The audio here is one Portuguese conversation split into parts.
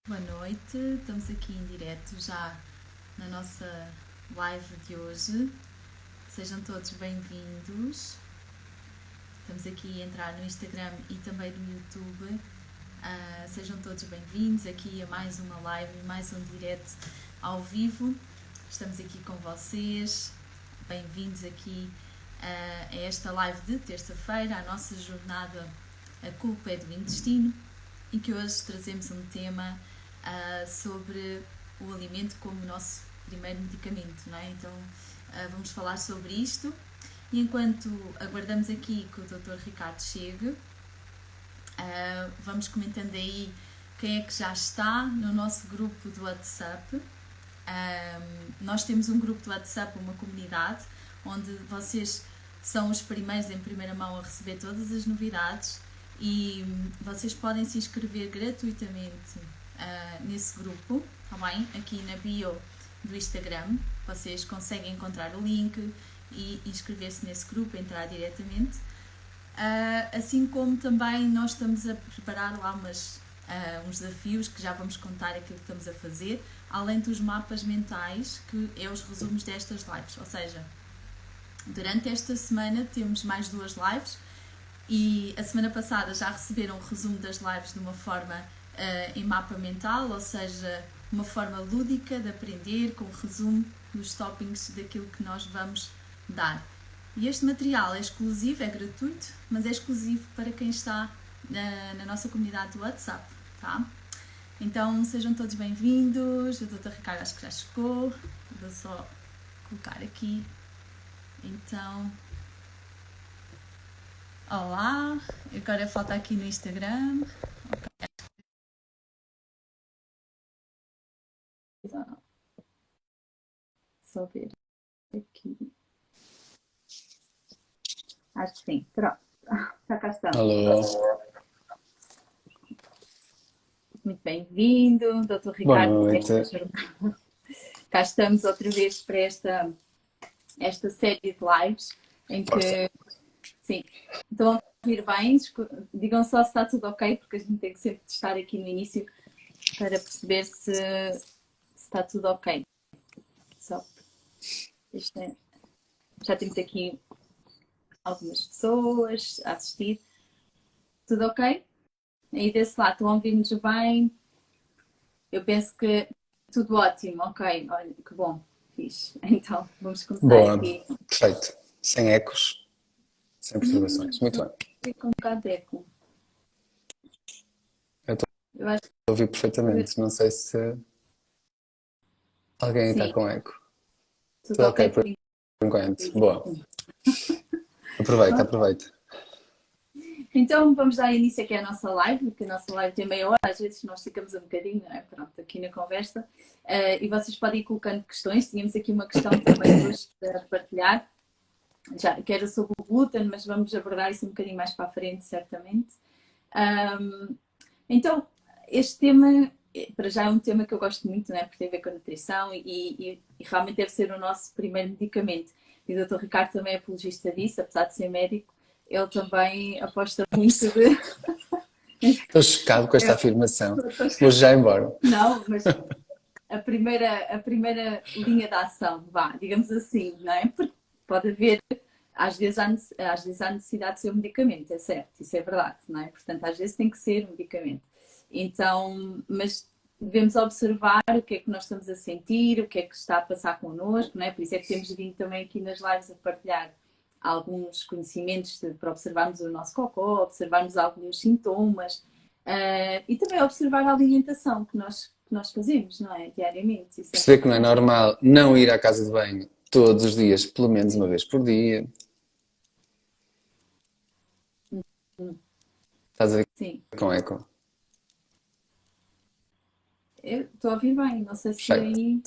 Boa noite, estamos aqui em direto já na nossa live de hoje. Sejam todos bem-vindos. Estamos aqui a entrar no Instagram e também no YouTube. Sejam todos bem-vindos aqui a mais uma live, mais um direto ao vivo. Estamos aqui com vocês. Bem-vindos aqui a esta live de terça-feira, a nossa jornada A Culpa é do Intestino, em que hoje trazemos um tema sobre o alimento como o nosso primeiro medicamento, não é? Então vamos falar sobre isto e enquanto aguardamos aqui que o Dr. Ricardo chegue, vamos comentando aí quem é que já está no nosso grupo do WhatsApp. Nós temos um grupo do WhatsApp, uma comunidade, onde vocês são os primeiros em primeira mão a receber todas as novidades e vocês podem se inscrever gratuitamente nesse grupo, tá bem? Aqui na bio do Instagram, vocês conseguem encontrar o link e inscrever-se nesse grupo, entrar diretamente. Assim como também nós estamos a preparar lá uns desafios que já vamos contar aquilo que estamos a fazer, além dos mapas mentais, que é os resumos destas lives. Ou seja, durante esta semana temos mais 2 lives e a semana passada já receberam o resumo das lives de uma forma em mapa mental, ou seja, uma forma lúdica de aprender com o resumo dos toppings daquilo que nós vamos dar. E este material é exclusivo, é gratuito, mas é exclusivo para quem está na nossa comunidade do WhatsApp, tá? Então sejam todos bem-vindos. O Dr. Ricardo acho que já chegou. Vou só colocar aqui. Então, olá, agora falta aqui no Instagram. Só ver aqui. Acho que sim. Pronto. Já cá estamos. Alô, Muito bem-vindo, Dr. boa Ricardo. noite. Cá estamos outra vez para esta série de lives em Força. que, sim, estão a ouvir bem, digam só se está tudo ok, porque a gente tem que sempre testar aqui no início para perceber se está tudo ok. Só, já temos aqui algumas pessoas a assistir. Tudo ok? Aí desse lado, estão a ouvir-nos bem? Eu penso que tudo ótimo, ok, olha, que bom, fixe. Então, vamos começar Boa, aqui. perfeito. Sem ecos, sem perturbações. Muito bem. Fico com um bocado de eco. Eu estou Eu acho a ouvir que perfeitamente. Não sei se alguém está sim, com eco. tudo Tudo ok ok por por enquanto. Boa. enquanto. Aproveita, aproveita. Então vamos dar início aqui à nossa live, porque a nossa live tem meia hora, às vezes nós ficamos um bocadinho, não é? Pronto, aqui na conversa. E vocês podem ir colocando questões. Tínhamos aqui uma questão também hoje para partilhar, já, que era sobre o glúten, mas vamos abordar isso um bocadinho mais para a frente, certamente. Então, este tema, para já é um tema que eu gosto muito, né? Porque tem a ver com a nutrição e realmente deve ser o nosso primeiro medicamento. E o Dr. Ricardo também é apologista disso, apesar de ser médico, ele também aposta muito de. Estou chocado com esta afirmação. Vou já embora. Não, mas a primeira linha de ação, vá, digamos assim, não é? Porque pode haver, às vezes há necessidade de ser um medicamento, é certo, isso é verdade, não é? Portanto, às vezes tem que ser um medicamento. Então, mas devemos observar o que é que nós estamos a sentir, o que é que está a passar connosco, não é? Por isso é que temos vindo também aqui nas lives a partilhar alguns conhecimentos para observarmos o nosso cocô, observarmos alguns sintomas, e também observar a alimentação que nós fazemos, não é? Diariamente. Isso é Perceber que não é importante. normal não ir à casa de banho todos os dias, pelo menos uma vez por dia. Estás a ver Sim. com eco? Eu estou a ouvir bem, não sei se Perfeito. aí.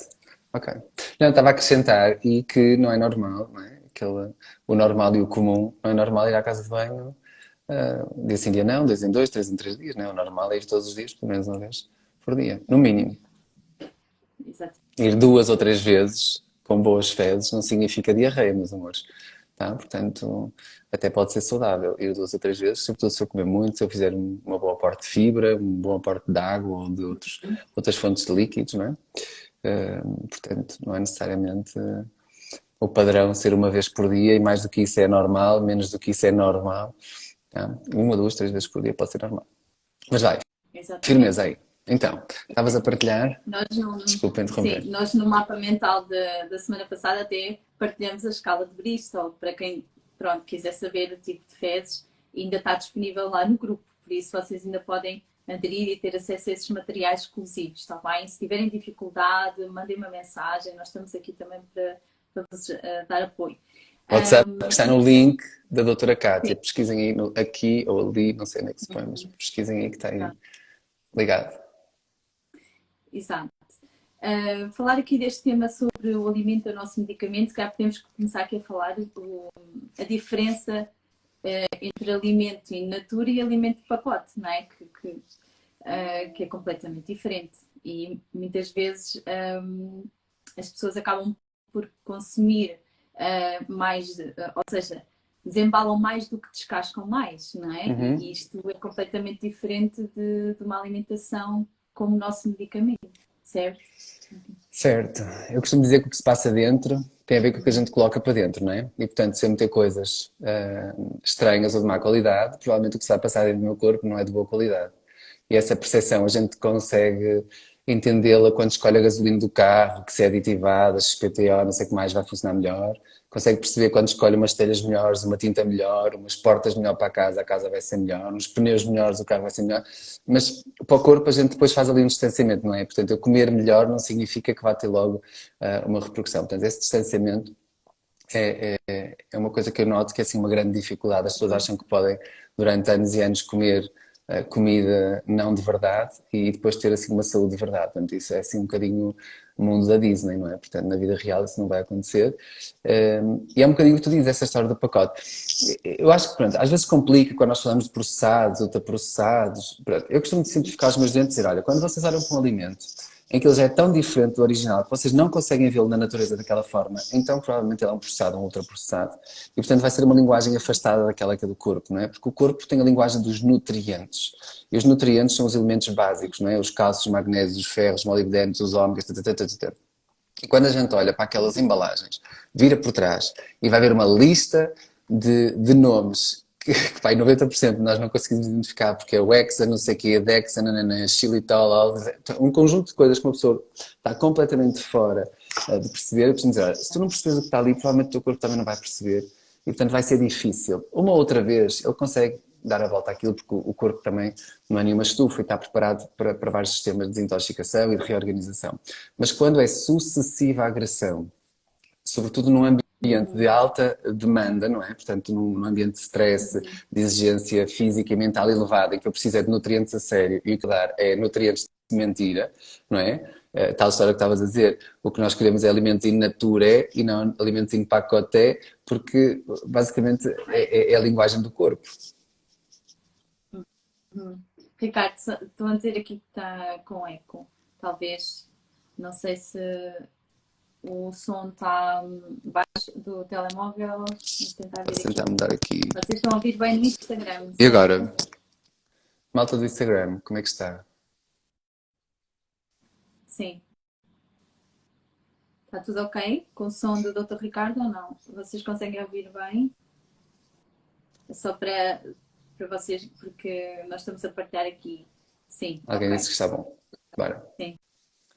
Ok. Não, estava a acrescentar e que não é normal, não é? O normal e o comum, não é normal ir à casa de banho dia sim, dia não, 2 em 2, 3 em 3 dias, não é? O normal é ir todos os dias, pelo menos uma vez por dia, no mínimo. Exato. Ir 2 ou 3 vezes com boas fezes não significa diarreia, meus amores. tá? Portanto, até pode ser saudável. Ir 2 a 3 vezes, sobretudo se eu comer muito, se eu fizer uma boa aporte de fibra, um bom aporte de água ou de outras fontes de líquidos, não é? Portanto, não é necessariamente o padrão ser uma vez por dia e mais do que isso é normal, menos do que isso é normal. Tá? 1, 2, 3 vezes por dia pode ser normal. Mas vai, Exatamente. firmeza aí. Então, estavas a partilhar? Nós no, Desculpa sim, interromper. nós no mapa mental da semana passada até partilhamos a escala de Bristol, para quem pronto, quiser saber o tipo de fezes, ainda está disponível lá no grupo, por isso vocês ainda podem aderir e ter acesso a esses materiais exclusivos, está bem? Se tiverem dificuldade, mandem uma mensagem, nós estamos aqui também para vos dar apoio. WhatsApp está no E link da doutora Cátia. sim, Pesquisem aí aqui ou ali, não sei onde é que se põe, mas pesquisem aí que está aí pronto, ligado. exato. Falar aqui deste tema sobre o alimento do nosso medicamento, já podemos começar aqui a falar a diferença entre alimento in natura e alimento de pacote, não é? Que é completamente diferente. E muitas vezes as pessoas acabam por consumir mais, ou seja, desembalam mais do que descascam mais, não é? E Uhum. isto é completamente diferente de uma alimentação como o nosso medicamento, certo? Certo. Eu costumo dizer que o que se passa dentro tem a ver com o que a gente coloca para dentro, não é? E portanto, se eu meter coisas estranhas ou de má qualidade, provavelmente o que se vai passar dentro do meu corpo não é de boa qualidade. E essa percepção a gente consegue entendê-la quando escolhe a gasolina do carro, que se é aditivada, XPTO, não sei o que mais vai funcionar melhor. Consegue perceber quando escolhe umas telhas melhores, uma tinta melhor, umas portas melhor para a casa vai ser melhor, uns pneus melhores, o carro vai ser melhor. Mas para o corpo a gente depois faz ali um distanciamento, não é? Portanto, eu comer melhor não significa que vá ter logo uma repercussão. Portanto, esse distanciamento é uma coisa que eu noto que é assim uma grande dificuldade. As pessoas acham que podem, durante anos e anos, comer comida não de verdade e depois ter assim uma saúde de verdade. Portanto, isso é assim um bocadinho o mundo da Disney, não é? Portanto, na vida real isso não vai acontecer. E é um bocadinho o que tu dizes, essa história do pacote. Eu acho que, pronto, às vezes complica quando nós falamos de processados, ultraprocessados. Pronto, eu costumo simplificar os meus dentes e dizer, olha, quando vocês olham para um alimento em que ele já é tão diferente do original que vocês não conseguem vê-lo na natureza daquela forma, então provavelmente ele é um processado, um ultraprocessado. E portanto vai ser uma linguagem afastada daquela que é do corpo, não é? Porque o corpo tem a linguagem dos nutrientes. E os nutrientes são os elementos básicos, não é? Os cálcios, os magnésios, os ferros, os molibdenos, os ômegas, etc. E quando a gente olha para aquelas embalagens, vira por trás e vai ver uma lista de nomes que pá, 90% nós não conseguimos identificar porque é o Hexa, não sei o que, a Dexa, nanana, xilitol, um conjunto de coisas que uma pessoa está completamente fora de perceber. Eu preciso dizer, olha, se tu não percebes o que está ali, provavelmente o teu corpo também não vai perceber e portanto vai ser difícil. Uma outra vez ele consegue dar a volta àquilo porque o corpo também não é nenhuma estufa e está preparado para vários sistemas de desintoxicação e de reorganização. Mas quando é sucessiva agressão, sobretudo num ambiente de alta demanda, não é? Portanto, num ambiente de stress, de exigência física e mental elevada, em que eu preciso é de nutrientes a sério e o que dar é nutrientes de mentira, não é? Tal história que estavas a dizer, o que nós queremos é alimentos in natura e não alimentos in pacote, porque basicamente é a linguagem do corpo. Ricardo, estou a dizer aqui que está com eco. Talvez, não sei se o som está baixo do telemóvel. Vou tentar ver Posso aqui. tentar mudar aqui. Vocês estão a ouvir bem no Instagram, E agora? certo? Malta do Instagram, como é que está? Sim. Está tudo ok com o som do Dr. Ricardo ou não? Vocês conseguem ouvir bem? É só para vocês, porque nós estamos a partilhar aqui. Sim, Alguém disse ok. que está bom. Bora. Sim,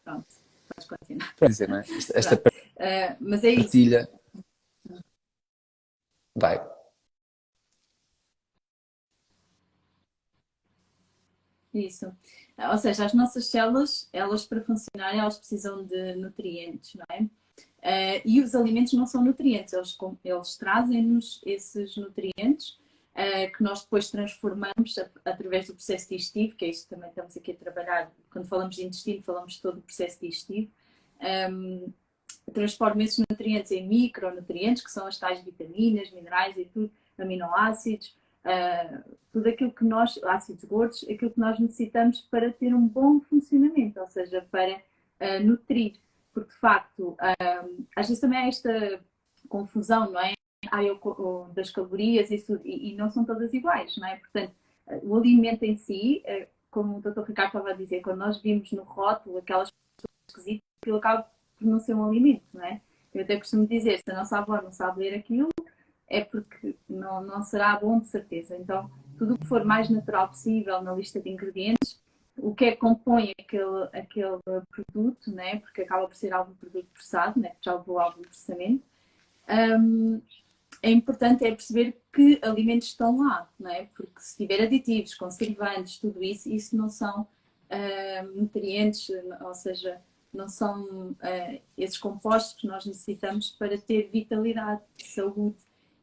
pronto. Podes continuar. Para dizer, não é? Esta Pronto. Mas é isso. partilha vai. Isso. Ou seja, as nossas células, elas para funcionarem, elas precisam de nutrientes, não é? E os alimentos não são nutrientes, eles trazem-nos esses nutrientes que nós depois transformamos através do processo digestivo, que é isto que também estamos aqui a trabalhar. Quando falamos de intestino, falamos de todo o processo digestivo. Transforma esses nutrientes em micronutrientes, que são as tais vitaminas, minerais e tudo, aminoácidos, tudo aquilo que nós, ácidos gordos, aquilo que nós necessitamos para ter um bom funcionamento, ou seja, para nutrir. Porque de facto, às vezes também há esta confusão, não é? das calorias, isso tudo, e não são todas iguais, não é? Portanto, o alimento em si, como o Dr. Ricardo estava a dizer, quando nós vimos no rótulo aquelas esquisitas, aquilo acaba por não ser um alimento, não é? Eu até costumo dizer, se a nossa avó não sabe ler aquilo, é porque não será bom de certeza. Então, tudo o que for mais natural possível na lista de ingredientes, o que é que compõe aquele produto, né? Porque acaba por ser algum produto processado, né? Já levou algum processamento, é importante perceber que alimentos estão lá, não é? Porque se tiver aditivos, conservantes, tudo isso, isso não são nutrientes, ou seja, não são esses compostos que nós necessitamos para ter vitalidade, saúde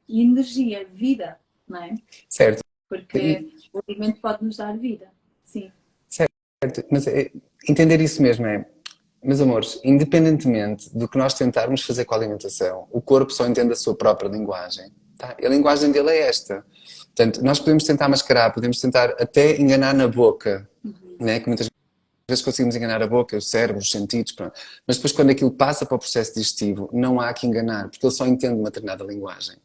e energia, vida, não é? Certo. Porque o alimento pode nos dar vida, sim. Certo, mas entender isso mesmo meus amores, independentemente do que nós tentarmos fazer com a alimentação, o corpo só entende a sua própria linguagem. Tá? E a linguagem dele é esta. Portanto, nós podemos tentar mascarar, podemos tentar até enganar na boca, né? Que muitas vezes conseguimos enganar a boca, o cérebro, os sentidos, pronto. Mas depois quando aquilo passa para o processo digestivo, não há que enganar, porque ele só entende uma determinada linguagem.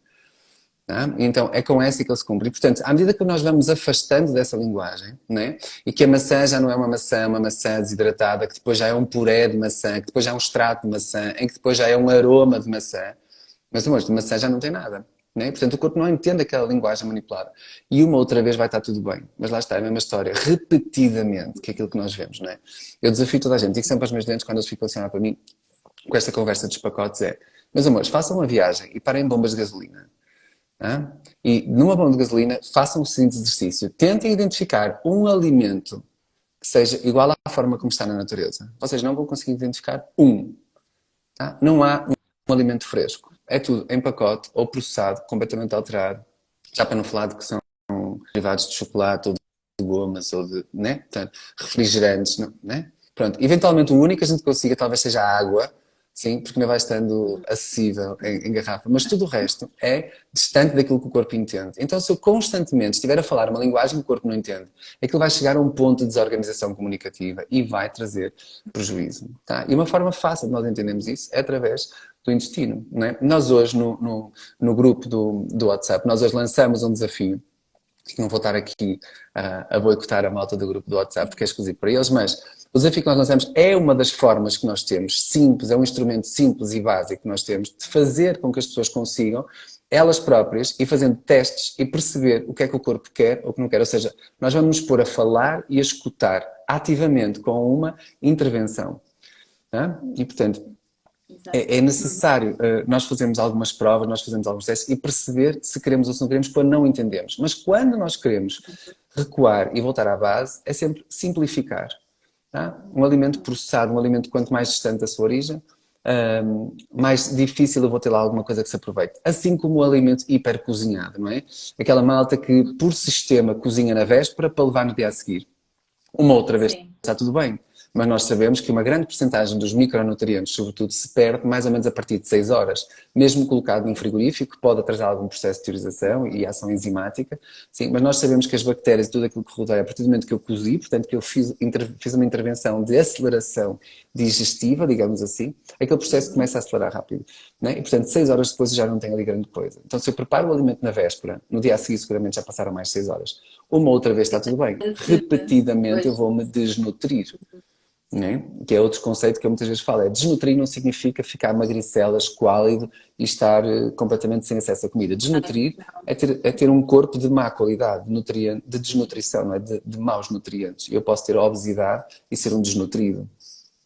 Tá? Então é com essa que ele se cumpre. E, portanto, à medida que nós vamos afastando dessa linguagem, né? E que a maçã já não é uma maçã desidratada, que depois já é um puré de maçã, que depois já é um extrato de maçã, em que depois já é um aroma de maçã, mas amor, de maçã já não tem nada. Né? Portanto, o corpo não entende aquela linguagem manipulada. E uma outra vez vai estar tudo bem. Mas lá está, é a mesma história, repetidamente, que é aquilo que nós vemos. Não é? Eu desafio toda a gente, digo sempre aos meus clientes, quando eles ficam assim a olhar para mim, com esta conversa dos pacotes, meus amores, façam uma viagem e parem em bombas de gasolina. E numa bomba de gasolina, façam o seguinte exercício. Tentem identificar um alimento que seja igual à forma como está na natureza. Vocês não vão conseguir identificar um. Tá? Não há um alimento fresco. É tudo em pacote ou processado, completamente alterado. Já para não falar de que são derivados de chocolate ou de gomas ou de, né? Portanto, refrigerantes, não, né? Pronto, eventualmente o único que a gente consiga talvez seja a água, sim, porque não vai estando acessível em garrafa, mas tudo o resto é distante daquilo que o corpo entende. Então se eu constantemente estiver a falar uma linguagem que o corpo não entende, aquilo vai chegar a um ponto de desorganização comunicativa e vai trazer prejuízo. Tá? E uma forma fácil de nós entendermos isso é através do intestino. Não é? Nós hoje, no grupo do WhatsApp, nós hoje lançamos um desafio que não vou estar aqui a boicotar a malta do grupo do WhatsApp porque é exclusivo para eles, mas o desafio que nós lançamos é uma das formas que nós temos, simples, é um instrumento simples e básico que nós temos de fazer com que as pessoas consigam, elas próprias, ir fazendo testes e perceber o que é que o corpo quer ou o que não quer. Ou seja, nós vamos nos pôr a falar e a escutar ativamente com uma intervenção. Tá? E, portanto, é necessário nós fazermos algumas provas, nós fazemos alguns testes e perceber se queremos ou se não queremos quando não entendemos. Mas quando nós queremos recuar e voltar à base, é sempre simplificar. Tá? Um alimento processado, um alimento quanto mais distante da sua origem, mais difícil eu vou ter lá alguma coisa que se aproveite. Assim como o alimento hipercozinhado, não é? Aquela malta que por sistema cozinha na véspera para levar no dia a seguir. Uma outra vez Sim. está tudo bem, mas nós sabemos que uma grande porcentagem dos micronutrientes, sobretudo, se perde mais ou menos a partir de 6 horas. Mesmo colocado num frigorífico, que pode atrasar algum processo de teorização e ação enzimática, sim, mas nós sabemos que as bactérias e tudo aquilo que rodeia, a partir do momento que eu cozi, portanto que eu fiz uma intervenção de aceleração digestiva, digamos assim, aquele processo começa a acelerar rápido. Né? E, portanto, 6 horas depois eu já não tenho ali grande coisa. Então, se eu preparo o alimento na véspera, no dia a seguir seguramente já passaram mais 6 horas. Uma outra vez está tudo bem. Repetidamente eu vou-me desnutrir. Né? Que é outro conceito que eu muitas vezes falo. Desnutrir não significa ficar magricela, esquálido e estar completamente sem acesso à comida. Desnutrir é ter um corpo de má qualidade, de desnutrição, não é? De maus nutrientes. Eu posso ter obesidade e ser um desnutrido.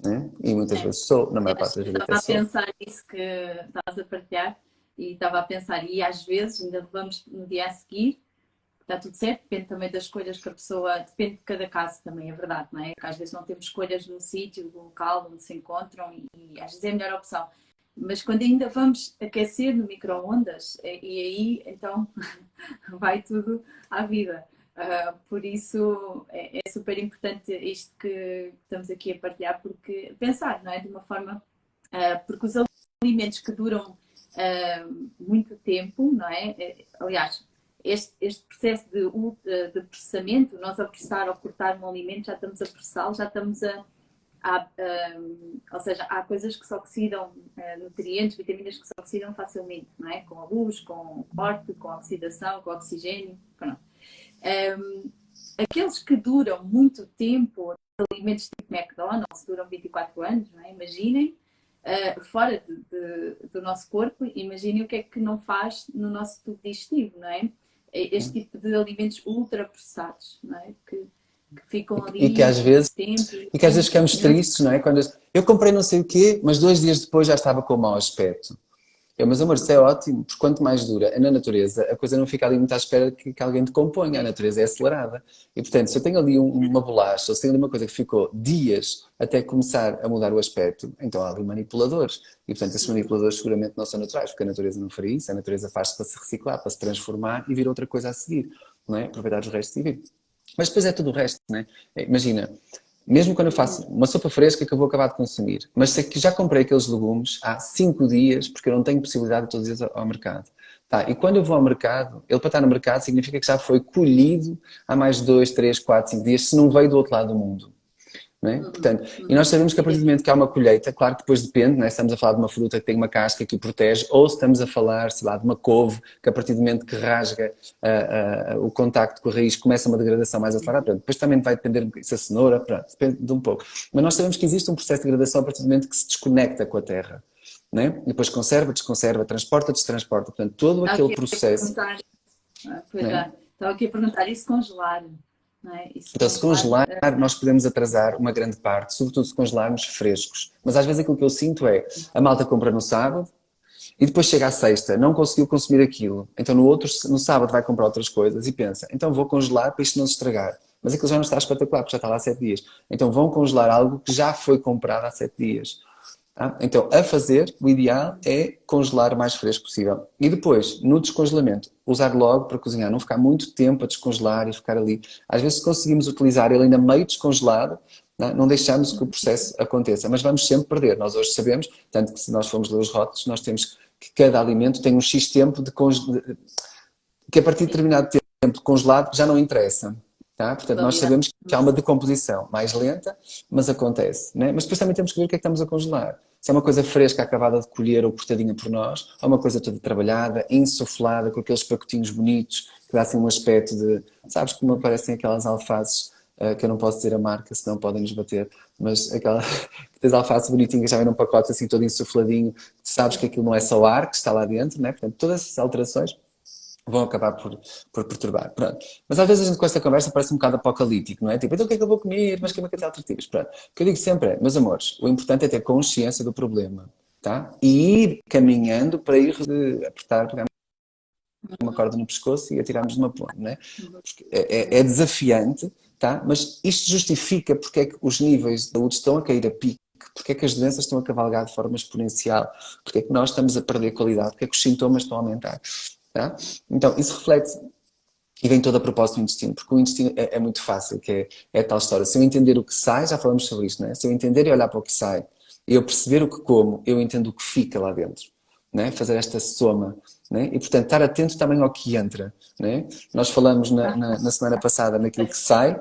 Né? E muitas vezes sou, na maior parte das vezes até Estava a sou. pensar nisso que estás a partilhar e estava a pensar, e às vezes ainda levamos no dia a seguir, está tudo certo, depende também das escolhas que a pessoa, depende de cada caso também, é verdade, não é? Que às vezes não temos escolhas no sítio, no local onde se encontram e às vezes é a melhor opção. Mas quando ainda vamos aquecer no micro-ondas, e aí então vai tudo à vida. Por isso é super importante isto que estamos aqui a partilhar, porque pensar, não é? De uma forma, porque os alimentos que duram muito tempo, não é? Aliás, este processo de processamento, nós a processar ou cortar um alimento, já estamos a processá-lo, já estamos a ou seja, há coisas que se oxidam, nutrientes, vitaminas que se oxidam facilmente, não é? Com a luz, com o corte, com a oxidação, com o oxigênio. Pronto. Aqueles que duram muito tempo, alimentos tipo McDonald's, duram 24 anos, não é? Imaginem, fora do nosso corpo, imaginem o que é que não faz no nosso tubo digestivo, não é? Este tipo de alimentos ultraprocessados, não é? Que ficam E que ali às vezes, tempo e que às vezes ficamos tristes, não é? Quando eu comprei não sei o quê, mas 2 dias depois já estava com mau aspecto. Mas amor, isso é ótimo, porque quanto mais dura na natureza, a coisa não fica ali muito à espera que alguém te componha, a natureza é acelerada. E portanto, se eu tenho ali uma bolacha, ou se tenho ali uma coisa que ficou dias até começar a mudar o aspecto, então há ali manipuladores. E portanto, esses manipuladores seguramente não são naturais, porque a natureza não faria isso, a natureza faz-se para se reciclar, para se transformar e vir outra coisa a seguir, não é? Aproveitar os restos e vir. Mas depois é tudo o resto, não é? Imagina, mesmo quando eu faço uma sopa fresca que eu vou acabar de consumir, mas sei que já comprei aqueles legumes há 5 dias, porque eu não tenho possibilidade de todos os dias ao mercado. Tá? E quando eu vou ao mercado, ele para estar no mercado significa que já foi colhido há mais de 2, 3, 4, 5 dias, se não veio do outro lado do mundo. Não é? Portanto, e nós sabemos que a partir do momento que há uma colheita, claro que depois depende, não é? Se estamos a falar de uma fruta que tem uma casca que o protege, ou se estamos a falar, sei lá, de uma couve que a partir do momento que rasga o contacto com a raiz começa uma degradação mais acelerada. Portanto, depois também vai depender se a cenoura, pronto, depende de um pouco. Mas nós sabemos que existe um processo de degradação a partir do momento que se desconecta com a terra. Não é? E depois conserva, desconserva, transporta, destransporta. Portanto, todo aquele processo. Pois Não é? já, estava aqui a perguntar, isso congelar, não é? Isso Então, se congelar, congelar, nós podemos atrasar uma grande parte, sobretudo se congelarmos frescos. Mas às vezes aquilo que eu sinto é, a malta compra no sábado e depois chega à sexta, não conseguiu consumir aquilo. Então no sábado vai comprar outras coisas e pensa, então vou congelar para isto não se estragar. Mas aquilo já não está espetacular, porque já está lá há 7 dias. Então vão congelar algo que já foi comprado há 7 dias. Tá? Então, a fazer, o ideal é congelar o mais fresco possível. E depois, no descongelamento, usar logo para cozinhar. Não ficar muito tempo a descongelar e ficar ali. Às vezes, se conseguimos utilizar ele ainda meio descongelado, não deixamos que o processo aconteça. Mas vamos sempre perder. Nós hoje sabemos, tanto que se nós formos ler os rótulos, nós temos que cada alimento tem um X tempo que a partir de determinado tempo congelado já não interessa. Tá? Portanto, nós sabemos que há uma decomposição mais lenta, mas acontece. Né? Mas depois também temos que ver o que é que estamos a congelar. Se é uma coisa fresca, acabada de colher ou cortadinha por nós, ou uma coisa toda trabalhada, insuflada, com aqueles pacotinhos bonitos, que dá assim um aspecto de... Sabes como aparecem aquelas alfaces, que eu não posso dizer a marca, senão podem nos bater, mas aquela que tens alface bonitinha, já vem num pacote assim todo insufladinho, sabes que aquilo não é só ar que está lá dentro, né? Portanto, todas essas alterações vão acabar por perturbar. Pronto. Mas às vezes a gente com esta conversa parece um bocado apocalíptico, não é? Tipo, então o que é que eu vou comer? Mas que é que tem alternativas? Pronto. O que eu digo sempre é, meus amores, o importante é ter consciência do problema, tá? E ir caminhando para ir apertar, pegar uma corda no pescoço e atirarmos de uma ponte, não é? Porque é desafiante, tá? Mas isto justifica porque é que os níveis de saúde estão a cair a pique, porque é que as doenças estão a cavalgar de forma exponencial, porque é que nós estamos a perder qualidade, porque é que os sintomas estão a aumentar. Tá? Então, isso reflete e vem todo a propósito do intestino, porque o intestino é muito fácil, que é a tal história. Se eu entender o que sai, já falamos sobre isto, não é? Se eu entender e olhar para o que sai, e eu perceber o que como, eu entendo o que fica lá dentro. Né? Fazer esta soma. Né? E, portanto, estar atento também ao que entra. Né? Nós falamos na semana passada naquilo que sai.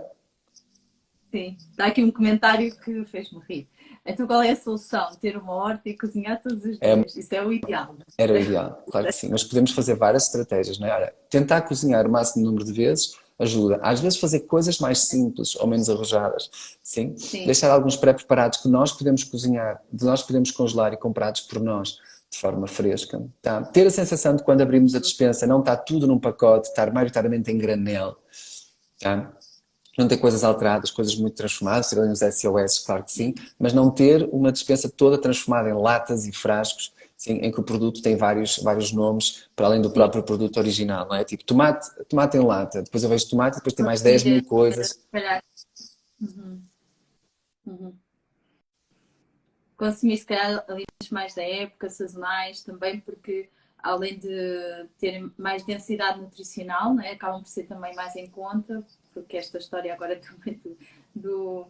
Sim, dá aqui um comentário que fez-me rir. Então, qual é a solução? Ter uma horta e cozinhar todos os É dias. Isso é o ideal. Era o ideal, claro que sim. Mas podemos fazer várias estratégias, não é? Olha, tentar cozinhar o máximo número de vezes ajuda. Às vezes fazer coisas mais simples ou menos arrojadas, sim? Sim. Deixar alguns pré-preparados que nós podemos cozinhar, de nós podemos congelar e comprados por nós de forma fresca. Tá? Ter a sensação de quando abrimos a despensa não está tudo num pacote, estar maioritariamente em granel. Tá? Não ter coisas alteradas, coisas muito transformadas, ter ali uns SOS, claro que sim, mas não ter uma despensa toda transformada em latas e frascos, sim, em que o produto tem vários nomes, para além do Sim. próprio produto original, não é? Tipo, tomate em lata, depois eu vejo tomate e depois tem mais 10 mil Consumir, coisas. se calhar. Uhum, uhum. Consumir, se calhar, alimentos mais da época, sazonais, também porque, além de terem mais densidade nutricional, né, acabam por ser também mais em conta, porque esta história agora também do,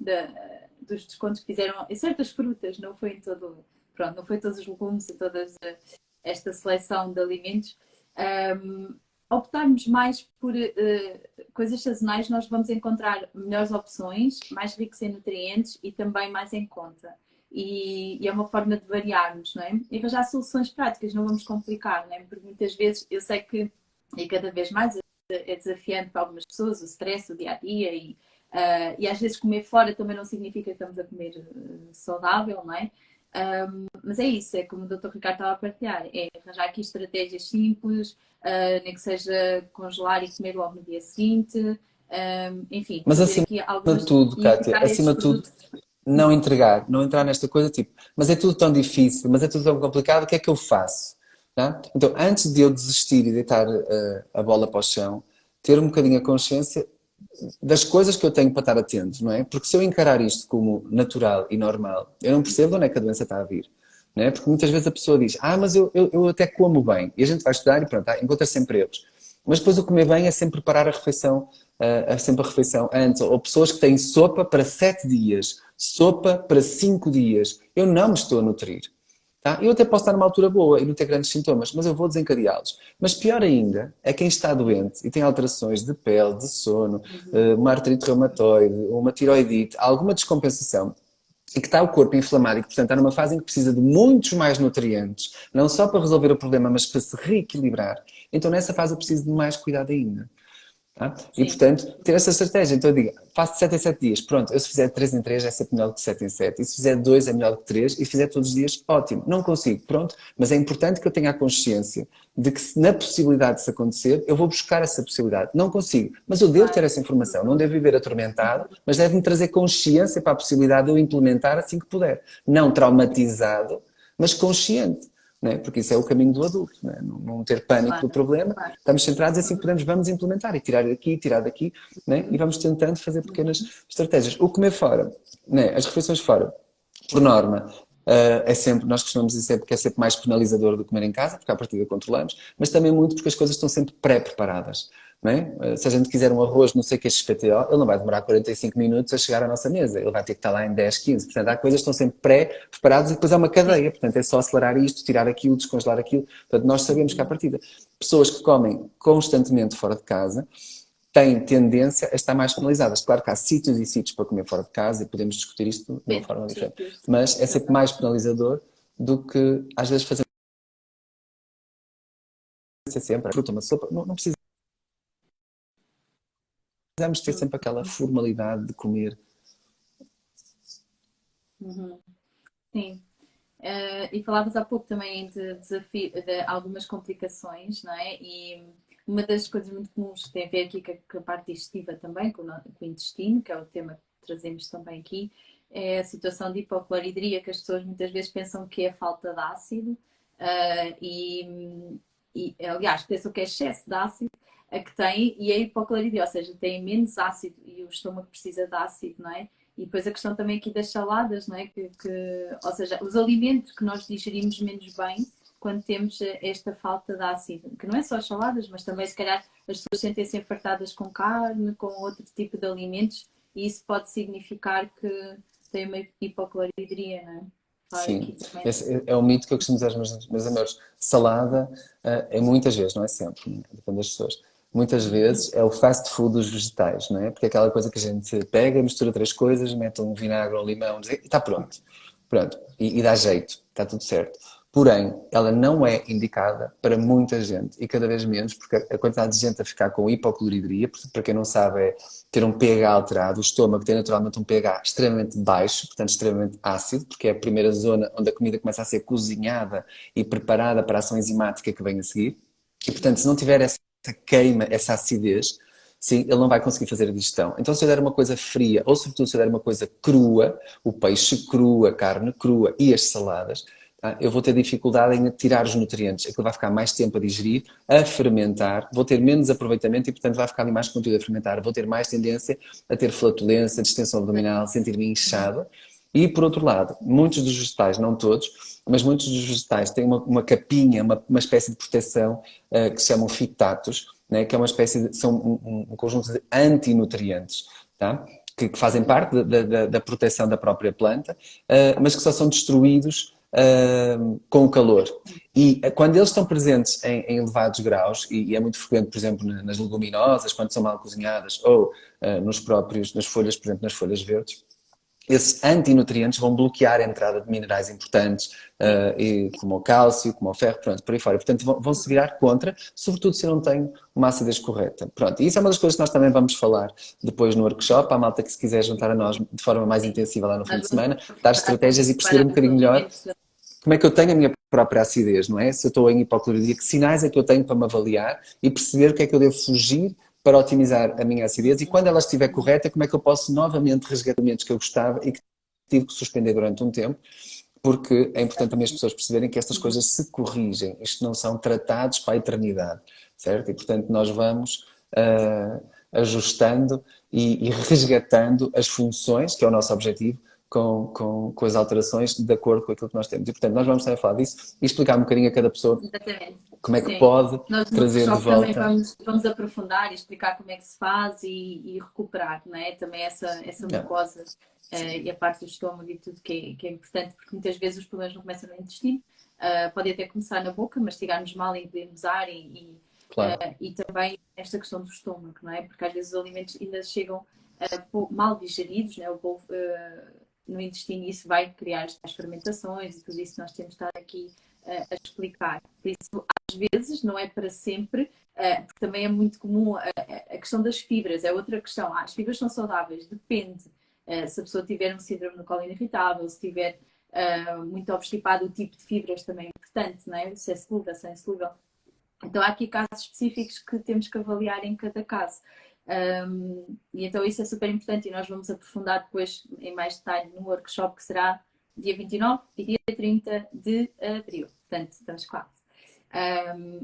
da, dos descontos que fizeram em certas frutas, não foi em todo, pronto, não foi todos os legumes e toda esta seleção de alimentos. optarmos mais por coisas sazonais, nós vamos encontrar melhores opções, mais ricos em nutrientes e também mais em conta. E é uma forma de variarmos, não é? E arranjar soluções práticas, não vamos complicar, não é? Porque muitas vezes eu sei que, e cada vez mais é desafiante para algumas pessoas, o stress, o dia a dia, e às vezes comer fora também não significa que estamos a comer saudável, não é? Mas é isso, é como o Dr. Ricardo estava a partilhar, é arranjar aqui estratégias simples, nem que seja congelar e comer logo no dia seguinte, enfim, Mas fazer acima aqui de algumas tudo, e Kátia, evitar esses acima de tudo, produtos. não entregar, não entrar nesta coisa tipo, mas é tudo tão difícil, mas é tudo tão complicado, o que é que eu faço? Tá? Então, antes de eu desistir e deitar a bola para o chão, ter um bocadinho a consciência das coisas que eu tenho para estar atento, não é? Porque se eu encarar isto como natural e normal, eu não percebo de onde é que a doença está a vir. Não é? Porque muitas vezes a pessoa diz, mas eu até como bem. E a gente vai estudar e pronto, encontra sempre erros. Mas depois o comer bem é sempre preparar a refeição, sempre a refeição antes. Ou pessoas que têm sopa para 7 dias, sopa para 5 dias. Eu não me estou a nutrir. Tá? Eu até posso estar numa altura boa e não ter grandes sintomas, mas eu vou desencadeá-los. Mas pior ainda é quem está doente e tem alterações de pele, de sono, uma artrite reumatoide, uma tiroidite, alguma descompensação e que está o corpo inflamado e que, portanto, está numa fase em que precisa de muitos mais nutrientes, não só para resolver o problema, mas para se reequilibrar. Então, nessa fase, eu preciso de mais cuidado ainda. Tá? E, Sim, portanto, ter essa estratégia. Então, eu digo, faço de 7 em 7 dias. Pronto, eu se fizer de 3 em 3 é sempre melhor do que 7 em 7. E se fizer de 2 é melhor do que 3. E se fizer todos os dias, ótimo. Não consigo, pronto. Mas é importante que eu tenha a consciência de que, se na possibilidade de isso acontecer, eu vou buscar essa possibilidade. Não consigo. Mas eu devo ter claro. essa informação. Não devo viver atormentado, mas deve-me trazer consciência para a possibilidade de eu implementar assim que puder. Não traumatizado, mas consciente. Não é? Porque isso é o caminho do adulto, não, é? Não ter pânico do Claro, problema, claro. estamos centrados assim que podemos, vamos implementar e tirar daqui, não é? E vamos tentando fazer pequenas estratégias. O comer fora, não é? As refeições fora, por norma, é sempre, nós costumamos dizer sempre que é sempre mais penalizador do que comer em casa, porque à partida controlamos, mas também muito porque as coisas estão sempre pré-preparadas. Não é? Se a gente quiser um arroz, não sei o que é XPTO, ele não vai demorar 45 minutos a chegar à nossa mesa, ele vai ter que estar lá em 10, 15. Portanto, há coisas que estão sempre pré-preparadas e depois há uma Sim, cadeia. Portanto, é só acelerar isto, tirar aquilo, descongelar aquilo. Portanto, nós sabemos que à partida, pessoas que comem constantemente fora de casa têm tendência a estar mais penalizadas. Claro que há sítios e sítios para comer fora de casa e podemos discutir isto de uma depende forma dos diferente. sítios, Mas sim, é sempre também. mais penalizador do que às vezes fazer sempre fruta, uma sopa. Não precisamos ter sempre aquela formalidade de comer. Uhum. Sim. E falavas há pouco também de desafio, de algumas complicações, não é? E uma das coisas muito comuns que tem a ver aqui com a parte digestiva também, com o intestino, que é o tema que trazemos também aqui, é a situação de hipocloridria, que as pessoas muitas vezes pensam que é falta de ácido, aliás, pensam que é excesso de ácido a que tem, e a hipocloridria, ou seja, tem menos ácido e o estômago precisa de ácido, não é? E depois a questão também aqui das saladas, não é? Ou seja, os alimentos que nós digerimos menos bem quando temos esta falta de ácido, que não é só as saladas, mas também se calhar as pessoas sentem-se fartadas com carne, com outro tipo de alimentos, e isso pode significar que tem uma hipocloridria, não é? Falar Sim, aqui também. esse é o mito que eu costumo dizer aos meus amigos. Salada é muitas vezes, não é sempre, né? Depende das pessoas. Muitas vezes é o fast food dos vegetais, não é? Porque é aquela coisa que a gente pega, mistura três coisas, mete um vinagre ou um limão e está pronto. Pronto. E dá jeito, está tudo certo. Porém, ela não é indicada para muita gente e cada vez menos, porque a quantidade de gente a ficar com hipocloridria, para quem não sabe, é ter um pH alterado. O estômago tem naturalmente um pH extremamente baixo, portanto extremamente ácido, porque é a primeira zona onde a comida começa a ser cozinhada e preparada para a ação enzimática que vem a seguir. E, portanto, se não tiver essa queima, essa acidez, sim, ele não vai conseguir fazer a digestão. Então, se eu der uma coisa fria, ou sobretudo se eu der uma coisa crua, o peixe cru, a carne crua e as saladas, tá? Eu vou ter dificuldade em tirar os nutrientes. Aquilo vai ficar mais tempo a digerir, a fermentar, vou ter menos aproveitamento e, portanto, vai ficar ali mais conteúdo a fermentar. Vou ter mais tendência a ter flatulência, distensão abdominal, sentir-me inchado. E, por outro lado, muitos dos vegetais, não todos, mas muitos dos vegetais têm uma capinha, uma espécie de proteção que se chamam fitatos, né, que é uma espécie de, são um conjunto de antinutrientes, tá? Que fazem parte da proteção da própria planta, mas que só são destruídos com o calor. E quando eles estão presentes em elevados graus, e é muito frequente, por exemplo, nas leguminosas, quando são mal cozinhadas, ou nas folhas, por exemplo, nas folhas verdes, esses antinutrientes vão bloquear a entrada de minerais importantes, como o cálcio, como o ferro, pronto, por aí fora. Portanto, vão se virar contra, sobretudo se eu não tenho uma acidez correta. Pronto, e isso é uma das coisas que nós também vamos falar depois no workshop, à malta que se quiser juntar a nós de forma mais intensiva lá no fim Nós de vamos semana, dar estratégias e perceber um preparar os bocadinho melhor alimentos. como é que eu tenho a minha própria acidez, não é? Se eu estou em hipocloridria, que sinais é que eu tenho para me avaliar e perceber o que é que eu devo fugir para otimizar a minha acidez e quando ela estiver correta, como é que eu posso novamente resgatar alimentos que eu gostava e que tive que suspender durante um tempo, porque é importante também as pessoas perceberem que estas coisas se corrigem, isto não são tratados para a eternidade, certo? E portanto nós vamos ajustando e resgatando as funções, que é o nosso objetivo, com as alterações de acordo com aquilo que nós temos. E, portanto, nós vamos também falar disso e explicar um bocadinho a cada pessoa Exatamente. como é que Sim. pode Nós no trazer de workshop também volta. vamos aprofundar e explicar como é que se faz e recuperar, não é? Também essa Yeah. mucosa e a parte do estômago e tudo que é importante, porque muitas vezes os problemas não começam no intestino, podem até começar na boca, mastigarmos mal, engolimos ar Claro. e também esta questão do estômago, não é? Porque às vezes os alimentos ainda chegam mal digeridos, né? No intestino e isso vai criar as fermentações e tudo isso nós temos de estar aqui a explicar. Por isso, às vezes, não é para sempre, porque também é muito comum a questão das fibras, é outra questão. As fibras são saudáveis, depende. Se a pessoa tiver um síndrome do colo irritável, se tiver muito obstipado, o tipo de fibras também é importante, não é? Se é solúvel, se é insolúvel. Então há aqui casos específicos que temos que avaliar em cada caso. E então isso é super importante e nós vamos aprofundar depois em mais detalhe no workshop que será dia 29 e dia 30 de abril. Portanto, estamos quase.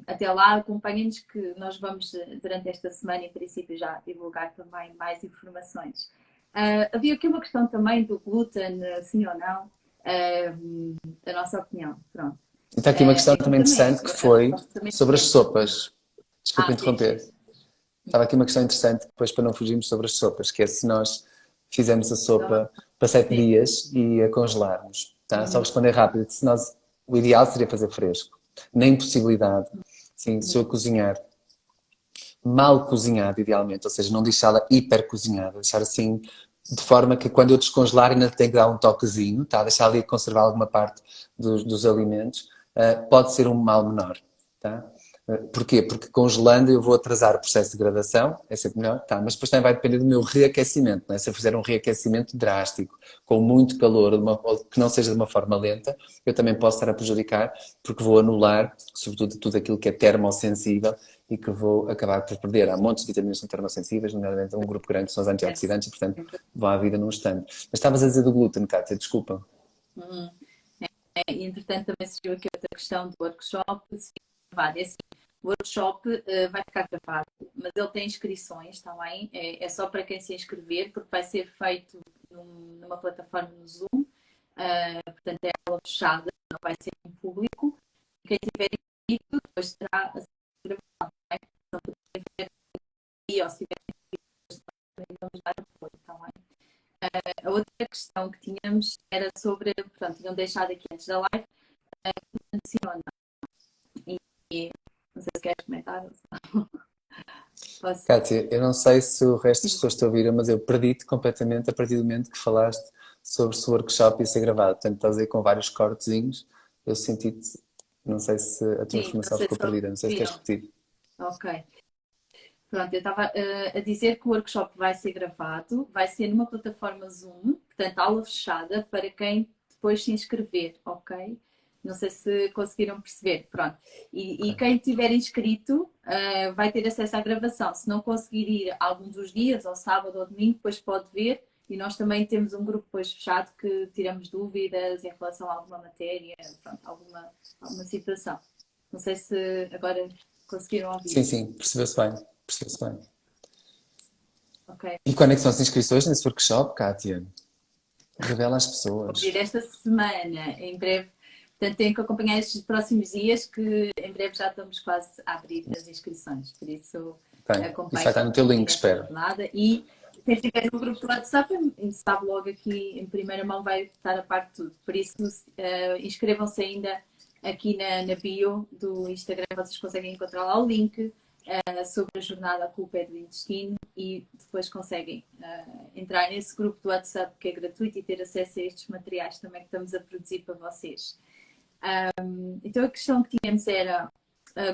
Até lá, acompanhem-nos que nós vamos, durante esta semana, em princípio, já divulgar também mais informações. Havia aqui uma questão também do glúten, sim ou não, a nossa opinião. Pronto. Então aqui uma questão também Também, interessante que foi também sobre as sopas. Desculpa interromper. diz. Estava aqui uma questão interessante, depois para não fugirmos sobre as sopas, que é se nós fizermos a Então, sopa para 7 sim. dias e a congelarmos, tá? Só responder rápido, que se nós, o ideal seria fazer fresco. Na impossibilidade, sim, se eu cozinhar mal cozinhado, idealmente, ou seja, não deixá-la hiper cozinhada, deixar assim de forma que quando eu descongelar ainda tenho que dar um toquezinho, tá? Deixar ali conservar alguma parte dos alimentos, pode ser um mal menor, tá? Porquê? Porque congelando eu vou atrasar o processo de degradação, é sempre melhor, tá? Mas depois também vai depender do meu reaquecimento, né? Se eu fizer um reaquecimento drástico, com muito calor, que não seja de uma forma lenta, eu também posso estar a prejudicar, porque vou anular, sobretudo, tudo aquilo que é termossensível e que vou acabar por perder. Há montes de vitaminas que são termossensíveis, nomeadamente um grupo grande que são os antioxidantes, e portanto vão à vida num instante. Mas estavas a dizer do glúten, Kátia, desculpa. E entretanto também surgiu aqui outra questão do workshop, se gravado. É assim, o workshop vai ficar gravado, mas ele tem inscrições também, é só para quem se inscrever, porque vai ser feito numa plataforma no Zoom, portanto é aula fechada, não vai ser em público. Quem tiver inscrito depois terá a gravação, não é? Então, poderem ver aqui, ou se tiver inscrito, também vamos dar apoio, está bem? A outra questão que tínhamos era sobre, portanto, tinham deixado aqui antes da live, funciona. E não sei se queres comentar. Posso? Kátia, eu não sei se o resto das pessoas te ouviram, mas eu perdi-te completamente a partir do momento que falaste sobre se o workshop ia ser gravado. Portanto, estás aí com vários cortezinhos, eu senti-te, não sei se a tua Sim, não informação sei ficou se perdida, não sei se queres ouviram. repetir. Ok. Pronto, eu estava a dizer que o workshop vai ser gravado, vai ser numa plataforma Zoom, portanto, aula fechada para quem depois se inscrever, ok? Não sei se conseguiram perceber, pronto. E quem tiver inscrito vai ter acesso à gravação. Se não conseguir ir algum dos dias, ao sábado ou domingo, depois pode ver. E nós também temos um grupo depois fechado que tiramos dúvidas em relação a alguma matéria, pronto, alguma situação. Não sei se agora conseguiram ouvir. Sim, sim, percebeu-se bem, percebeu-se bem. Ok. E quando é que são as inscrições nesse workshop, Kátia? Revela às Ouvir pessoas. esta semana, em breve. Portanto, tenho que acompanhar estes próximos dias, que em breve já estamos quase a abrir as inscrições. Por isso, Bem, isso vai acompanhem estar no teu link, esta espero. jornada. E quem estiver no grupo do WhatsApp sabe logo aqui em primeira mão, vai estar a par de tudo. Por isso, inscrevam-se ainda aqui na bio do Instagram, vocês conseguem encontrar lá o link sobre a jornada A Culpa é do Intestino e depois conseguem entrar nesse grupo do WhatsApp que é gratuito e ter acesso a estes materiais também que estamos a produzir para vocês. Então a questão que tínhamos era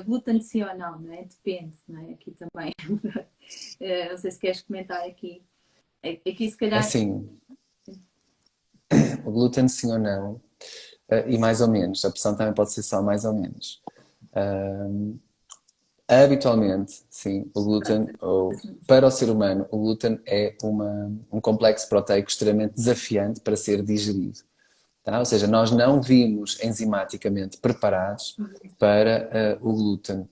glúten sim ou não, não é? Depende, não é? Aqui também. Não sei se queres comentar aqui. Aqui se calhar... Assim, o glúten sim ou não, e mais ou menos, a opção também pode ser só mais ou menos. Habitualmente, sim, o glúten, para o ser humano, o glúten é um complexo proteico extremamente desafiante para ser digerido. Tá? Ou seja, nós não vimos enzimaticamente preparados para o glúten.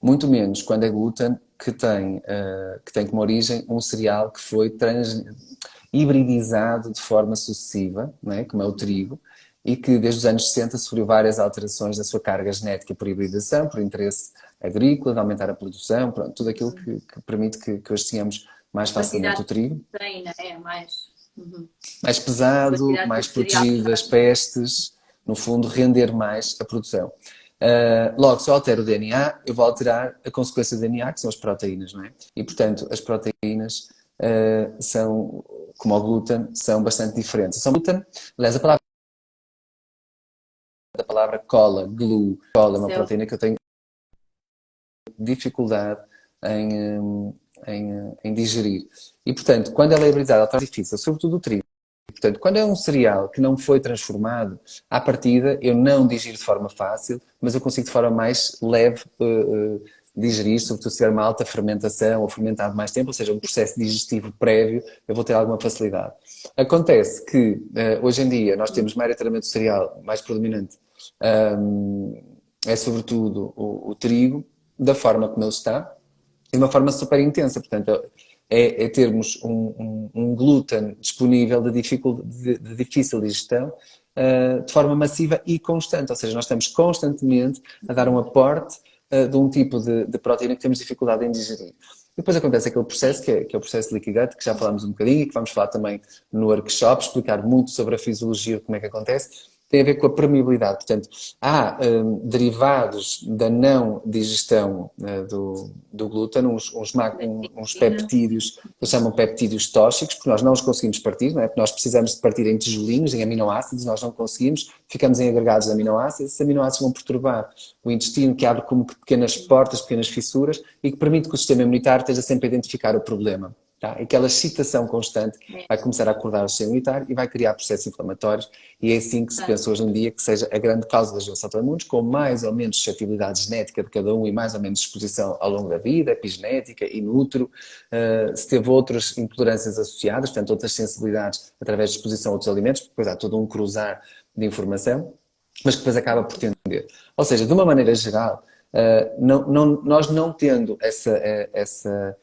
Muito menos quando é glúten que tem como origem um cereal que foi hibridizado de forma sucessiva, não é? Como é o trigo, e que desde os anos 60 sofreu várias alterações da sua carga genética por hibridação, por interesse agrícola, de aumentar a produção, pronto, tudo aquilo que permite que hoje tenhamos mais facilmente o trigo. Proteína, mais... Mais pesado, mais protegido das pestes, no fundo, render mais a produção. Logo, se eu altero o DNA, eu vou alterar a consequência do DNA, que são as proteínas, não é? E, portanto, as proteínas são, como o glúten, são bastante diferentes. São glúten, aliás, a palavra cola, glue, cola é uma proteína que eu tenho dificuldade em digerir. E, portanto, quando ela é hibridizada, ela é difícil, sobretudo o trigo. Portanto, quando é um cereal que não foi transformado, à partida eu não digiro de forma fácil, mas eu consigo de forma mais leve digerir, sobretudo se tiver uma alta fermentação ou fermentado mais tempo, ou seja, um processo digestivo prévio, eu vou ter alguma facilidade. Acontece que hoje em dia nós temos maioritariamente o cereal mais predominante, é sobretudo o trigo, da forma como ele está, de uma forma super intensa, portanto é termos um glúten disponível de difícil digestão de forma massiva e constante, ou seja, nós estamos constantemente a dar um aporte de um tipo de proteína que temos dificuldade em digerir. E depois acontece aquele processo que é o processo de Leaky Gut, que já falámos um bocadinho e que vamos falar também no workshop, explicar muito sobre a fisiologia de como é que acontece. Tem a ver com a permeabilidade. Portanto, há derivados da não digestão do glúten, uns peptídeos, que se chamam peptídeos tóxicos, porque nós não os conseguimos partir, não é? Porque nós precisamos de partir em tijolinhos, em aminoácidos, nós não conseguimos, ficamos em agregados de aminoácidos, esses aminoácidos vão perturbar o intestino, que abre como pequenas portas, pequenas fissuras, e que permite que o sistema imunitário esteja sempre a identificar o problema. Tá? Aquela excitação constante vai começar a acordar o sistema imunitário e vai criar processos inflamatórios, e é assim que se pensa hoje em dia que seja a grande causa das doenças autoimunes, com mais ou menos suscetibilidade genética de cada um e mais ou menos exposição ao longo da vida, epigenética, in utero, se teve outras intolerâncias associadas, portanto outras sensibilidades através de exposição a outros alimentos, porque depois há todo um cruzar de informação, mas que depois acaba por tender. Ou seja, de uma maneira geral, nós não tendo essa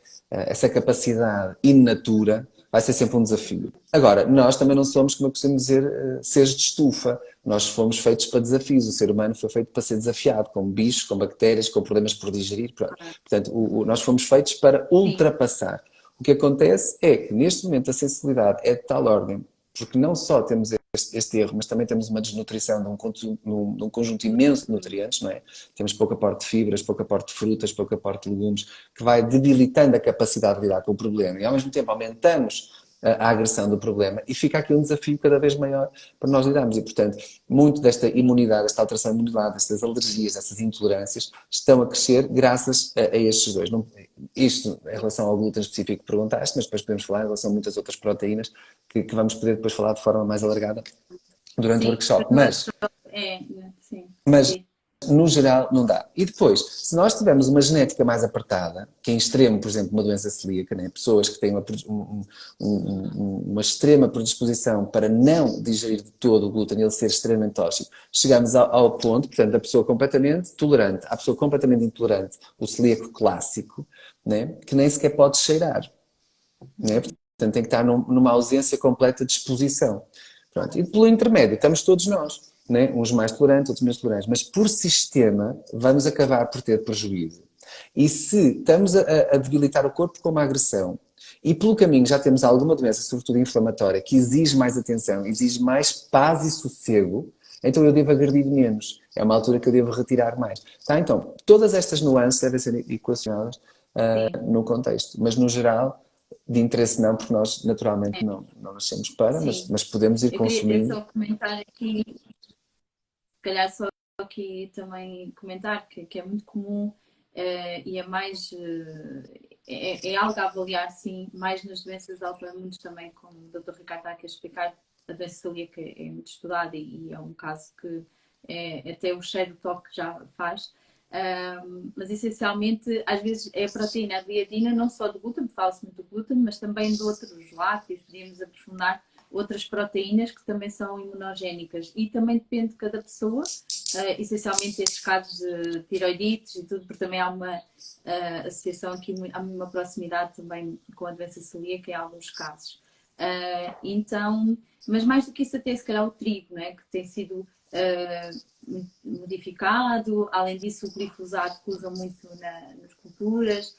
capacidade in natura, vai ser sempre um desafio. Agora, nós também não somos, como eu costumo dizer, seres de estufa. Nós fomos feitos para desafios. O ser humano foi feito para ser desafiado, com bichos, com bactérias, com problemas por digerir. Pronto. Portanto, nós fomos feitos para ultrapassar. O que acontece é que, neste momento, a sensibilidade é de tal ordem, porque não só temos este erro, mas também temos uma desnutrição de um conjunto imenso de nutrientes, não é? Temos pouco aporte de fibras, pouco aporte de frutas, pouco aporte de legumes, que vai debilitando a capacidade de lidar com o problema e ao mesmo tempo aumentamos a agressão do problema e fica aqui um desafio cada vez maior para nós lidarmos e, portanto, muito desta imunidade, esta alteração da imunidade, estas alergias, estas intolerâncias estão a crescer graças a estes dois. Isto em relação ao glúten específico que perguntaste, mas depois podemos falar em relação a muitas outras proteínas que vamos poder depois falar de forma mais alargada durante o workshop. Mas no geral, não dá. E depois, se nós tivermos uma genética mais apertada, que é em extremo, por exemplo, uma doença celíaca, né? Pessoas que têm uma extrema predisposição para não digerir de todo o glúten e ele ser extremamente tóxico, chegamos ao ponto, portanto, da pessoa completamente tolerante, à pessoa completamente intolerante, o celíaco clássico, né? Que nem sequer pode cheirar. Né? Portanto, tem que estar numa ausência completa de exposição. Pronto. E pelo intermédio, estamos todos nós. Né? Uns mais tolerantes, outros menos tolerantes, mas por sistema vamos acabar por ter prejuízo. E se estamos a debilitar o corpo com uma agressão, e pelo caminho já temos alguma doença, sobretudo inflamatória, que exige mais atenção, exige mais paz e sossego, então eu devo agredir menos. É uma altura que eu devo retirar mais. Tá? Então, todas estas nuances devem ser equacionadas Sim. no contexto, mas no geral, de interesse não, porque nós naturalmente não nascemos para, Sim. mas podemos ir Eu queria consumindo. só comentar aqui, se calhar só aqui também comentar que é muito comum e é mais é algo a avaliar sim, mais nas doenças autoimunes também, como o Dr. Ricardo está aqui a explicar, a doença celíaca é muito estudada e é um caso que até o cheiro do toque já faz. Mas essencialmente, às vezes é a proteína, a gliadina, não só do glúten, fala-se muito do glúten, mas também de outros lácteos, podíamos aprofundar outras proteínas que também são imunogénicas e também depende de cada pessoa, essencialmente estes casos de tiroidites e tudo, porque também há uma associação aqui, há uma proximidade também com a doença celíaca em alguns casos. Então, mas mais do que isso até se calhar o trigo, né, que tem sido modificado, além disso o glifosato que usam muito nas culturas,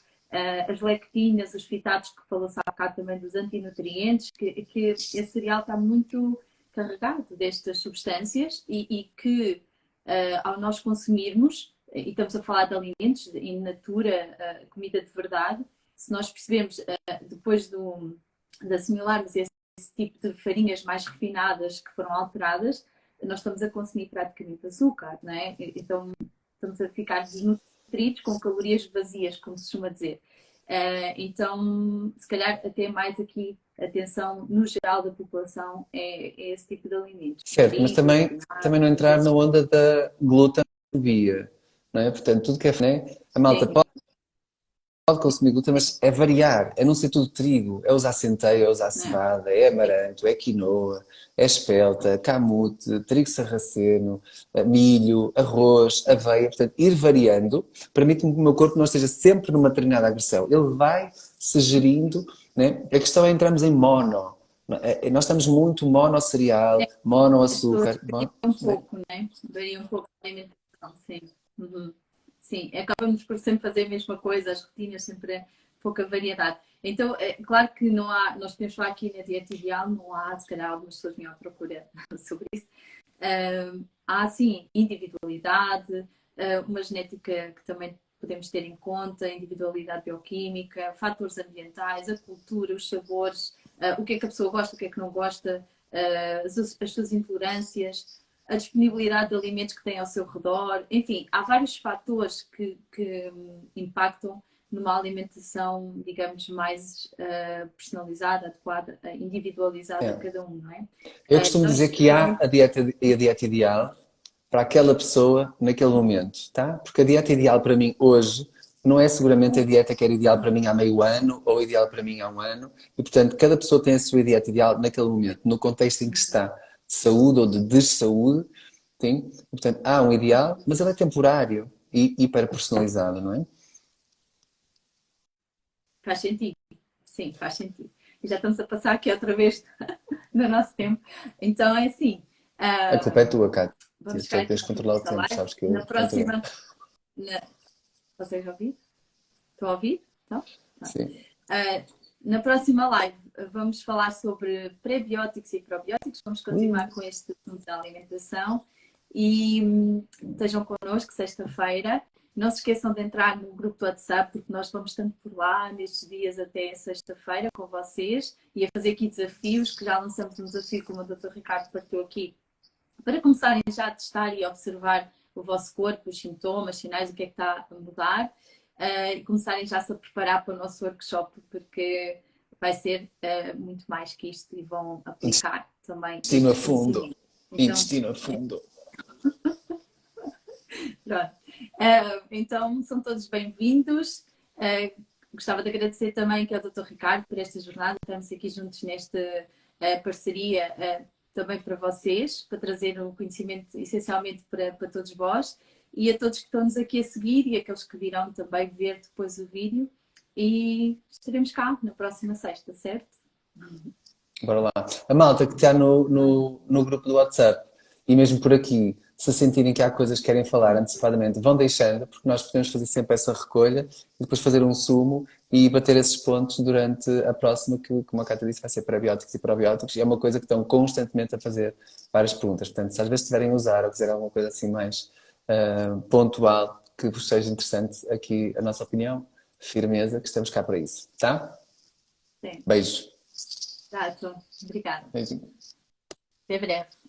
as lectinas, os fitatos que falou-se há bocado também dos antinutrientes, que esse cereal está muito carregado destas substâncias e que ao nós consumirmos, e estamos a falar de alimentos, in natura, comida de verdade, se nós percebemos depois de assimilarmos esse tipo de farinhas mais refinadas que foram alteradas, nós estamos a consumir praticamente açúcar, não é? Então estamos a ficar desnutridos com calorias vazias, como se costuma dizer. Então, se calhar até mais aqui atenção no geral da população é esse tipo de alimentos. Certo, mas Trigo, também não entrar na onda da glutamofobia, não é? Portanto, tudo que é, né? A malta sim, pode consumir glúten, mas é variar, é não ser tudo trigo, é usar centeio, é usar né? cevada, é amaranto, é quinoa, é espelta, camute, trigo sarraceno, milho, arroz, aveia, portanto, ir variando permite-me que o meu corpo não esteja sempre numa determinada agressão, ele vai se gerindo, né? A questão é entrarmos em mono, nós estamos muito monocereal, As pessoas monoaçúcar, variam um pouco, né? Variam um pouco a alimentação, sim. Uhum. Sim, acabamos por sempre fazer a mesma coisa, as rotinas, sempre é pouca variedade. Então, é claro que não há, nós podemos falar aqui na dieta ideal, não há, se calhar algumas pessoas vinham à procura sobre isso. Há, sim, individualidade, uma genética que também podemos ter em conta, individualidade bioquímica, fatores ambientais, a cultura, os sabores, o que é que a pessoa gosta, o que é que não gosta, as suas intolerâncias, a disponibilidade de alimentos que tem ao seu redor, enfim, há vários fatores que impactam numa alimentação, digamos, mais personalizada, adequada, individualizada a é. cada um, não é? Eu costumo Nós dizer que há geralmente a dieta ideal para aquela pessoa naquele momento, tá? Porque a dieta ideal para mim hoje não é seguramente a dieta que era ideal para mim há meio ano ou ideal para mim há um ano. E, portanto, cada pessoa tem a sua dieta ideal naquele momento, no contexto em que está, de saúde ou de dessaúde, sim? E, portanto, há um ideal, mas ele é temporário e hiper personalizado, não é? faz sentido, sim, faz sentido. E já estamos a passar aqui outra vez no nosso tempo. Então é assim, A culpa é uh, tua, Cátia. vamos Tu é ficar que tens de então aqui controlar o nesta tempo, live. sabes que Na eu controlo. próxima, na, vocês ouviram? Estão a ouvir? Então, Sim. na próxima live vamos falar sobre prebióticos e probióticos. Vamos continuar com este assunto da alimentação e estejam connosco sexta-feira. Não se esqueçam de entrar no grupo do WhatsApp, porque nós vamos tanto por lá nestes dias até sexta-feira com vocês e a fazer aqui desafios, que já lançamos um desafio, como o Dr. Ricardo partiu aqui, para começarem já a testar e observar o vosso corpo, os sintomas, sinais, o que é que está a mudar e começarem já -se a preparar para o nosso workshop, porque vai ser muito mais que isto e vão aplicar também Intestino a este fundo. conhecimento. Então, Intestino a fundo. pronto. Então, são todos bem-vindos. Gostava de agradecer também que ao Dr. Ricardo por esta jornada. Estamos aqui juntos nesta parceria também para vocês, para trazer o conhecimento essencialmente para todos vós e a todos que estão-nos aqui a seguir e aqueles que virão também ver depois o vídeo. E estaremos cá na próxima sexta, certo? Bora lá. A malta que está no grupo do WhatsApp e mesmo por aqui, se sentirem que há coisas que querem falar antecipadamente, vão deixando, porque nós podemos fazer sempre essa recolha e depois fazer um sumo e bater esses pontos durante a próxima, que, como a Cátia disse, vai ser pré-bióticos e probióticos, e é uma coisa que estão constantemente a fazer várias perguntas. Portanto, se às vezes estiverem a usar ou quiserem alguma coisa assim mais pontual, que vos seja interessante aqui a nossa opinião, firmeza, que estamos cá para isso, tá? Sim. Beijo. Exato. Obrigada. Beijinho. Até breve.